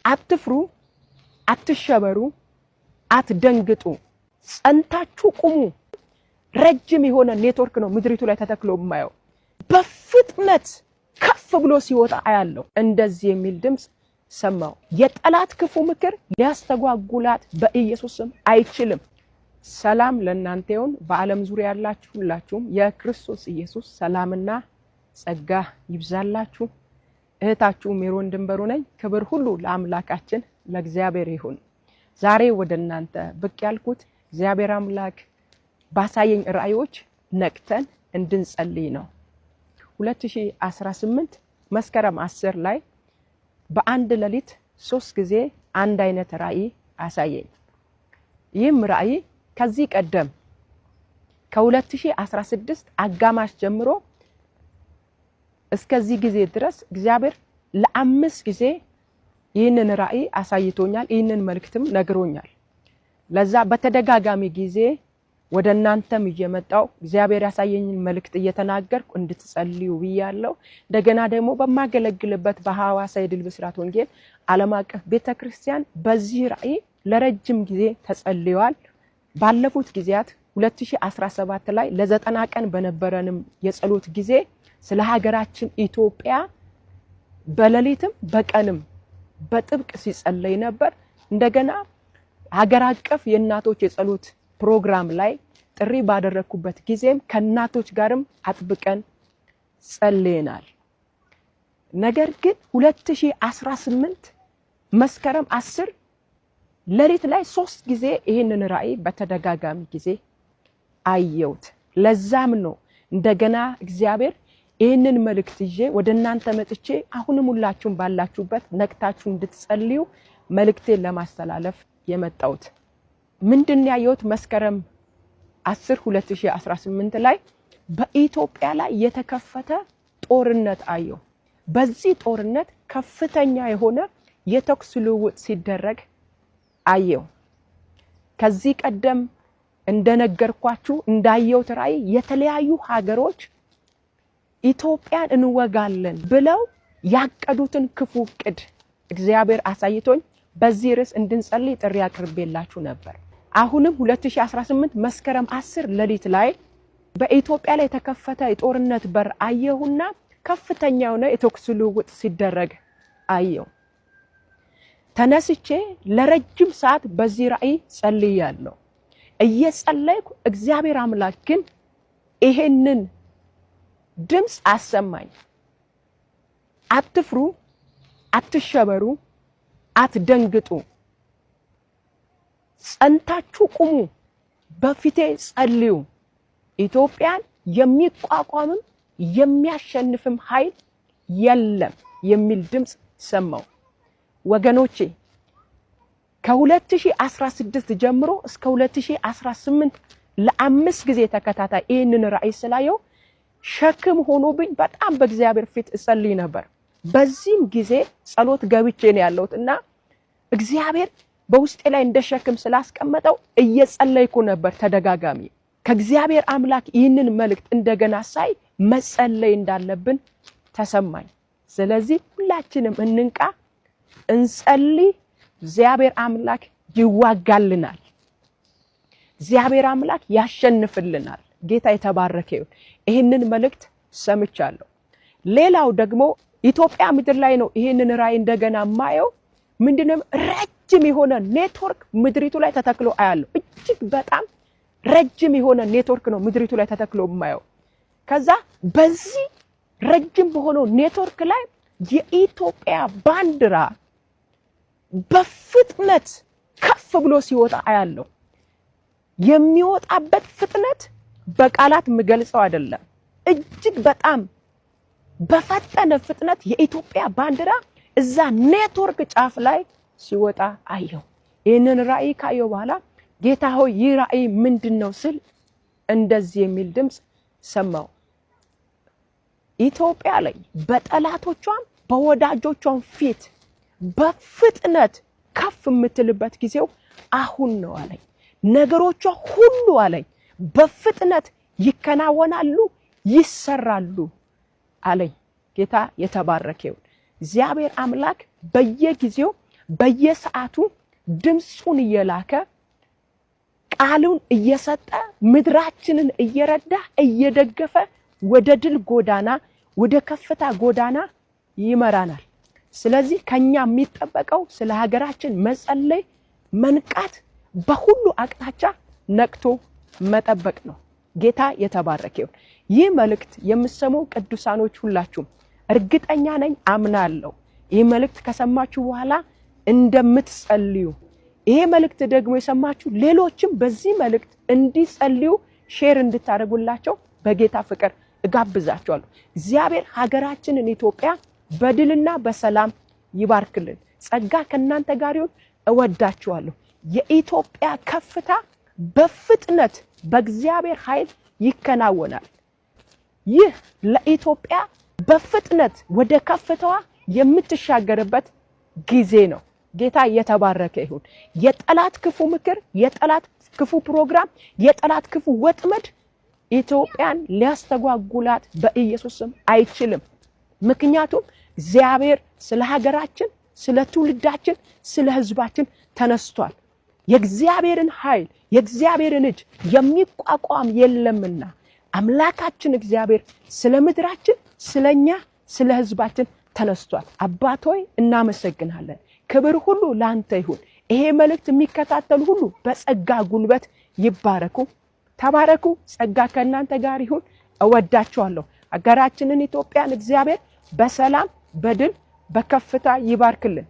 አትፍሩ፣ አትሸበሩ፣ አትደንግጡ፣ ጸንታችሁ ቁሙ። ረጅም የሆነ ኔትወርክ ነው ምድሪቱ ላይ ተተክሎ የማየው። በፍጥነት ከፍ ብሎ ሲወጣ አያለው። እንደዚህ የሚል ድምጽ ሰማው። የጠላት ክፉ ምክር ሊያስተጓጉላት በኢየሱስ ስም አይችልም። ሰላም ለእናንተ ይሁን። በዓለም ዙሪያ ያላችሁ ሁላችሁም የክርስቶስ ኢየሱስ ሰላምና ጸጋ ይብዛላችሁ። እህታችሁ ሜሮን ድንበሩ ነኝ። ክብር ሁሉ ለአምላካችን ለእግዚአብሔር ይሁን። ዛሬ ወደ እናንተ ብቅ ያልኩት እግዚአብሔር አምላክ ባሳየኝ ራእዮች ነቅተን እንድንጸልይ ነው። 2018 መስከረም 10 ላይ በአንድ ሌሊት 3 ጊዜ አንድ አይነት ራእይ አሳየኝ። ይህም ራእይ ከዚህ ቀደም ከ2016 አጋማሽ ጀምሮ እስከዚህ ጊዜ ድረስ እግዚአብሔር ለ5 ጊዜ ይህንን ራእይ አሳይቶኛል። ይህንን መልእክትም ነግሮኛል። ለዛ በተደጋጋሚ ጊዜ ወደ እናንተም እየመጣው እግዚአብሔር ያሳየኝን መልእክት እየተናገርኩ እንድትጸልዩ ብያለሁ። እንደገና ደግሞ በማገለግልበት በሐዋሳ የድል ብስራት ወንጌል ዓለም አቀፍ ቤተክርስቲያን በዚህ ራእይ ለረጅም ጊዜ ተጸልየዋል። ባለፉት ጊዜያት 2017 ላይ ለ90 ቀን በነበረንም የጸሎት ጊዜ ስለ ሀገራችን ኢትዮጵያ በሌሊትም በቀንም በጥብቅ ሲጸለይ ነበር። እንደገና ሀገር አቀፍ የእናቶች የጸሎት ፕሮግራም ላይ ጥሪ ባደረኩበት ጊዜም ከእናቶች ጋርም አጥብቀን ጸልየናል። ነገር ግን 2018 መስከረም 10 ሌሊት ላይ 3 ጊዜ ይህንን ራእይ በተደጋጋሚ ጊዜ አየሁት። ለዛም ነው እንደገና እግዚአብሔር ይህንን መልእክት ይዤ ወደ እናንተ መጥቼ አሁንም ሁላችሁም ባላችሁበት ነቅታችሁ እንድትጸልዩ መልእክቴን ለማስተላለፍ የመጣሁት። ምንድን ያየሁት? መስከረም 10 2018 ላይ በኢትዮጵያ ላይ የተከፈተ ጦርነት አየሁ። በዚህ ጦርነት ከፍተኛ የሆነ የተኩስ ልውውጥ ሲደረግ አየሁ። ከዚህ ቀደም እንደነገርኳችሁ እንዳየሁት ራእይ የተለያዩ ሀገሮች ኢትዮጵያን እንወጋለን ብለው ያቀዱትን ክፉ ዕቅድ እግዚአብሔር አሳይቶኝ በዚህ ርዕስ እንድንጸልይ ጥሪ አቅርቤላችሁ ነበር። አሁንም 2018 መስከረም 10 ሌሊት ላይ በኢትዮጵያ ላይ የተከፈተ የጦርነት በር አየሁና ከፍተኛ የሆነ የተኩስ ልውውጥ ሲደረግ አየሁ። ተነስቼ ለረጅም ሰዓት በዚህ ራእይ ጸልያለሁ። እየጸለይኩ እግዚአብሔር አምላክ ግን ይሄንን ድምጽ አሰማኝ። አትፍሩ፣ አትሸበሩ፣ አትደንግጡ፣ ጸንታችሁ ቁሙ፣ በፊቴ ጸልዩ። ኢትዮጵያን የሚቋቋምም የሚያሸንፍም ኃይል የለም የሚል ድምጽ ሰማው። ወገኖቼ ከ2016 ጀምሮ እስከ 2018 ለ5 ጊዜ ተከታታይ ይህንን ራእይ ስላየው ሸክም ሆኖብኝ በጣም በእግዚአብሔር ፊት እጸልይ ነበር። በዚህም ጊዜ ጸሎት ገብቼ ነው ያለሁትና እግዚአብሔር በውስጤ ላይ እንደ ሸክም ስላስቀመጠው እየጸለይኩ ነበር ተደጋጋሚ። ከእግዚአብሔር አምላክ ይህንን መልእክት እንደገና ሳይ መጸለይ እንዳለብን ተሰማኝ። ስለዚህ ሁላችንም እንንቃ፣ እንጸልይ። እግዚአብሔር አምላክ ይዋጋልናል። እግዚአብሔር አምላክ ያሸንፍልናል። ጌታ የተባረከ ይሁን። ይህንን መልእክት ሰምቻለሁ። ሌላው ደግሞ ኢትዮጵያ ምድር ላይ ነው ይህንን ራእይ እንደገና ማየው። ምንድነው? ረጅም የሆነ ኔትወርክ ምድሪቱ ላይ ተተክሎ አያለሁ። እጅግ በጣም ረጅም የሆነ ኔትወርክ ነው ምድሪቱ ላይ ተተክሎ ማየው። ከዛ በዚህ ረጅም በሆነው ኔትወርክ ላይ የኢትዮጵያ ባንዲራ በፍጥነት ከፍ ብሎ ሲወጣ አያለሁ። የሚወጣበት ፍጥነት በቃላት ምገልጸው አይደለም። እጅግ በጣም በፈጠነ ፍጥነት የኢትዮጵያ ባንዲራ እዛ ኔትወርክ ጫፍ ላይ ሲወጣ አየሁ። ይህንን ራእይ ካየሁ በኋላ ጌታ ሆይ ይህ ራእይ ምንድነው ስል እንደዚህ የሚል ድምጽ ሰማው። ኢትዮጵያ ላይ በጠላቶቿም በወዳጆቿም ፊት በፍጥነት ከፍ የምትልበት ጊዜው አሁን ነው አለኝ። ነገሮቿ ሁሉ አለኝ በፍጥነት ይከናወናሉ፣ ይሰራሉ አለኝ። ጌታ የተባረከ ይሁን። እግዚአብሔር አምላክ በየጊዜው በየሰዓቱ ድምጹን እየላከ ቃሉን እየሰጠ ምድራችንን እየረዳ እየደገፈ ወደ ድል ጎዳና ወደ ከፍታ ጎዳና ይመራናል። ስለዚህ ከኛ የሚጠበቀው ስለ ሀገራችን መጸለይ፣ መንቃት፣ በሁሉ አቅጣጫ ነቅቶ መጠበቅ ነው። ጌታ የተባረከ ይሁን። ይህ መልእክት የምትሰሙ ቅዱሳኖች ሁላችሁም እርግጠኛ ነኝ አምናለሁ ይህ መልእክት ከሰማችሁ በኋላ እንደምትጸልዩ፣ ይሄ መልእክት ደግሞ የሰማችሁ ሌሎችም በዚህ መልእክት እንዲጸልዩ ሼር እንድታደርጉላቸው በጌታ ፍቅር እጋብዛችኋለሁ። እግዚአብሔር ሀገራችንን ኢትዮጵያ በድልና በሰላም ይባርክልን። ጸጋ ከእናንተ ጋር ይሁን። እወዳችኋለሁ። የኢትዮጵያ ከፍታ በፍጥነት በእግዚአብሔር ኃይል ይከናወናል። ይህ ለኢትዮጵያ በፍጥነት ወደ ከፍታዋ የምትሻገርበት ጊዜ ነው። ጌታ የተባረከ ይሁን። የጠላት ክፉ ምክር፣ የጠላት ክፉ ፕሮግራም፣ የጠላት ክፉ ወጥመድ ኢትዮጵያን ሊያስተጓጉላት በኢየሱስ ስም አይችልም። ምክንያቱም እግዚአብሔር ስለ ሀገራችን፣ ስለ ትውልዳችን፣ ስለ ህዝባችን ተነስቷል። የእግዚአብሔርን ኃይል የእግዚአብሔርን እጅ የሚቋቋም የለምና አምላካችን እግዚአብሔር ስለ ምድራችን፣ ስለኛ፣ ስለ ህዝባችን ተነስቷል። አባት ሆይ እናመሰግናለን። ክብር ሁሉ ላንተ ይሁን። ይሄ መልእክት የሚከታተሉ ሁሉ በጸጋ ጉልበት ይባረኩ። ተባረኩ። ጸጋ ከእናንተ ጋር ይሁን። እወዳችኋለሁ። ሀገራችንን ኢትዮጵያን እግዚአብሔር በሰላም በድል በከፍታ ይባርክልን።